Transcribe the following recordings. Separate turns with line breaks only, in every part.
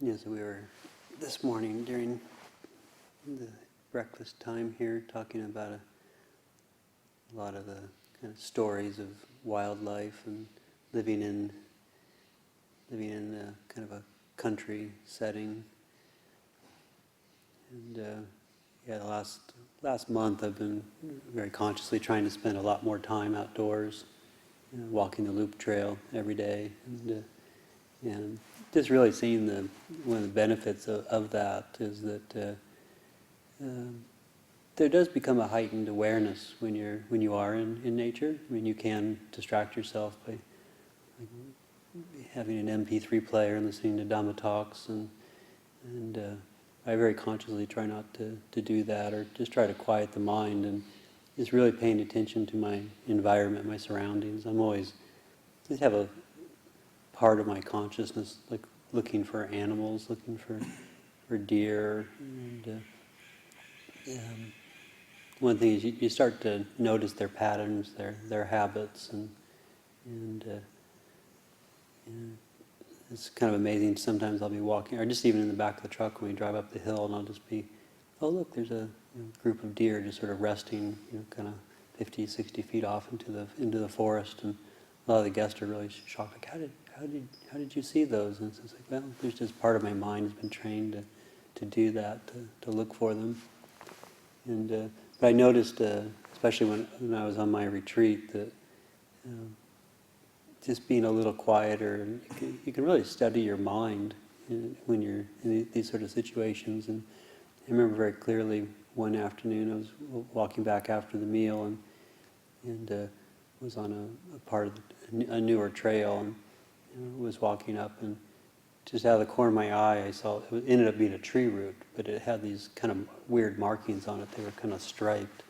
Yes, we were this morning during the breakfast time here talking about a lot of the kind of stories of wildlife and living in a kind of a country setting. And the last month I've been very consciously trying to spend a lot more time outdoors, walking the loop trail every day, and just really seeing one of the benefits of that is that there does become a heightened awareness when you are in nature. I mean, you can distract yourself by having an MP3 player and listening to Dhamma talks, and I very consciously try not to do that, or just try to quiet the mind and just really paying attention to my environment, my surroundings. I'm always just have a part of my consciousness like looking for animals, looking for deer, and one thing is you start to notice their patterns, their habits, and it's kind of amazing. Sometimes I'll be walking, or just even in the back of the truck when we drive up the hill, and I'll just be, oh look, there's a group of deer just sort of resting, kind of 50, 60 feet off into the forest, and a lot of the guests are really shocked. Like, how did you see those? And it's like, well, there's just part of my mind has been trained to do that, to look for them. And but I noticed, especially when I was on my retreat, that just being a little quieter, you can really study your mind when you're in these sort of situations. And I remember very clearly one afternoon I was walking back after the meal and was on a part of a newer trail, and was walking up, and just out of the corner of my eye I saw it ended up being a tree root, but it had these kind of weird markings on it. They were kind of striped,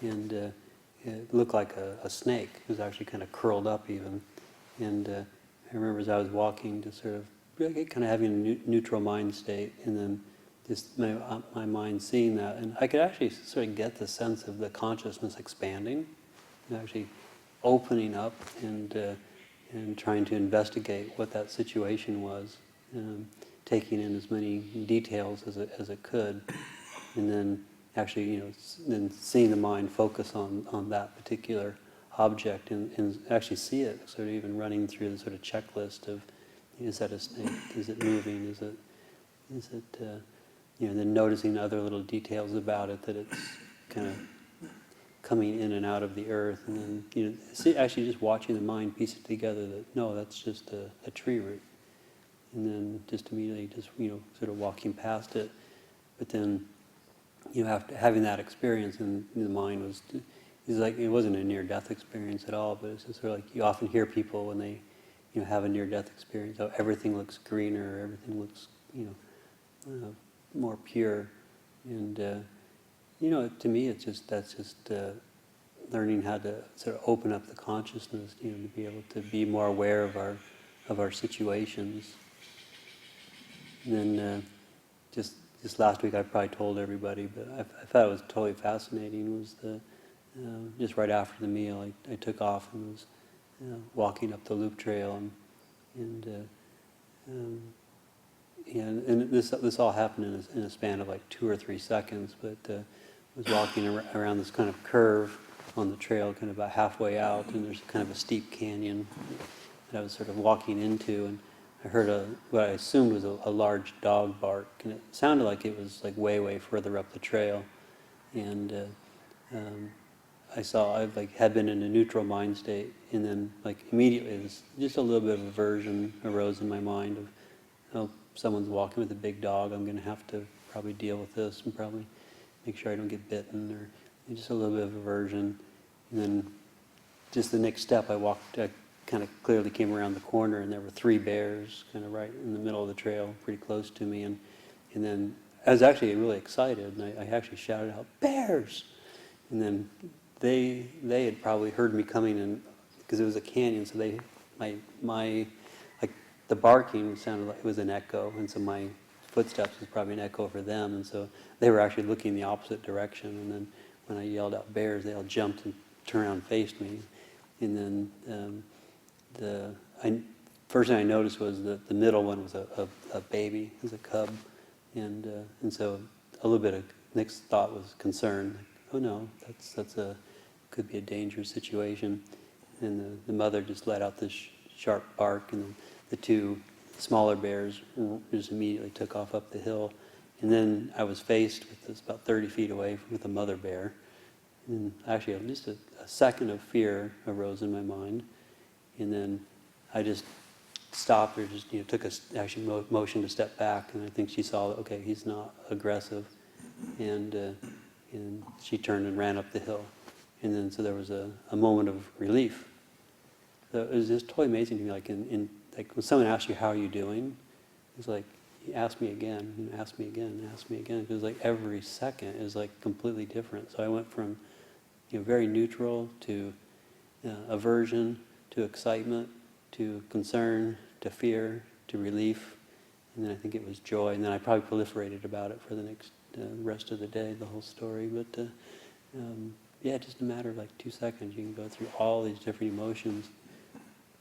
and it looked like a snake. It was actually kind of curled up even. And I remember as I was walking, just sort of really kind of having a neutral mind state, and then just my mind seeing that, and I could actually sort of get the sense of the consciousness expanding, and actually opening up and trying to investigate what that situation was, taking in as many details as it could, and then actually then seeing the mind focus on that particular object and actually see it sort of even running through the sort of checklist of, is that a snake? Is it moving? Is it then noticing other little details about it, that it's kind of coming in and out of the earth, and then actually just watching the mind piece it together that no, that's just a tree root, and then just immediately just sort of walking past it, but then after having that experience, and the mind was. It's like it wasn't a near-death experience at all, but it's just sort of like you often hear people when they, have a near-death experience. Oh, everything looks greener, everything looks, more pure, and to me, that's just learning how to sort of open up the consciousness, to be able to be more aware of our situations. And then just last week, I probably told everybody, but I thought it was totally fascinating. Was just right after the meal, I took off and was walking up the loop trail, and this all happened in a span of like 2 or 3 seconds. But was walking around this kind of curve on the trail, kind of about halfway out, and there's kind of a steep canyon that I was sort of walking into, and I heard what I assumed was a large dog bark, and it sounded like it was like way further up the trail, and I had been in a neutral mind state, and then like immediately just a little bit of aversion arose in my mind of, oh, someone's walking with a big dog, I'm going to have to probably deal with this and probably make sure I don't get bitten, or just a little bit of aversion. And then just the next step I kind of clearly came around the corner, and there were 3 bears kind of right in the middle of the trail, pretty close to me, and then I was actually really excited, and I actually shouted out, "Bears!" And then they had probably heard me coming in, because it was a canyon, so my the barking sounded like it was an echo, and so my footsteps was probably an echo for them, and so they were actually looking the opposite direction. And then when I yelled out "bears," they all jumped and turned around and faced me, and then first thing I noticed was that the middle one was a baby, was a cub, and so a little bit of next thought was concern. Like, oh no, could be a dangerous situation. And the mother just let out this sharp bark, and the two smaller bears just immediately took off up the hill. And then I was faced with this about 30 feet away with a mother bear. And actually, just a second of fear arose in my mind. And then I just stopped, or just took a motion to step back. And I think she saw that, okay, he's not aggressive. And she turned and ran up the hill. And then so there was a moment of relief. So it was just totally amazing to me, like like when someone asks you, how are you doing? It's like, ask me again, ask me again, ask me again. Because like every second is like completely different. So I went from very neutral to aversion, to excitement, to concern, to fear, to relief. And then I think it was joy. And then I probably proliferated about it for the next rest of the day, the whole story. But yeah, just a matter of like 2 seconds, you can go through all these different emotions.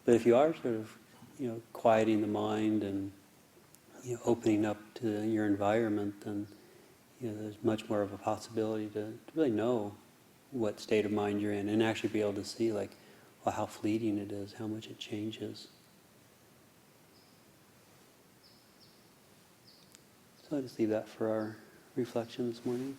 But if you are sort of, quieting the mind and opening up to your environment, then there's much more of a possibility to really know what state of mind you're in, and actually be able to see like, well, how fleeting it is, how much it changes. So I just leave that for our reflection this morning.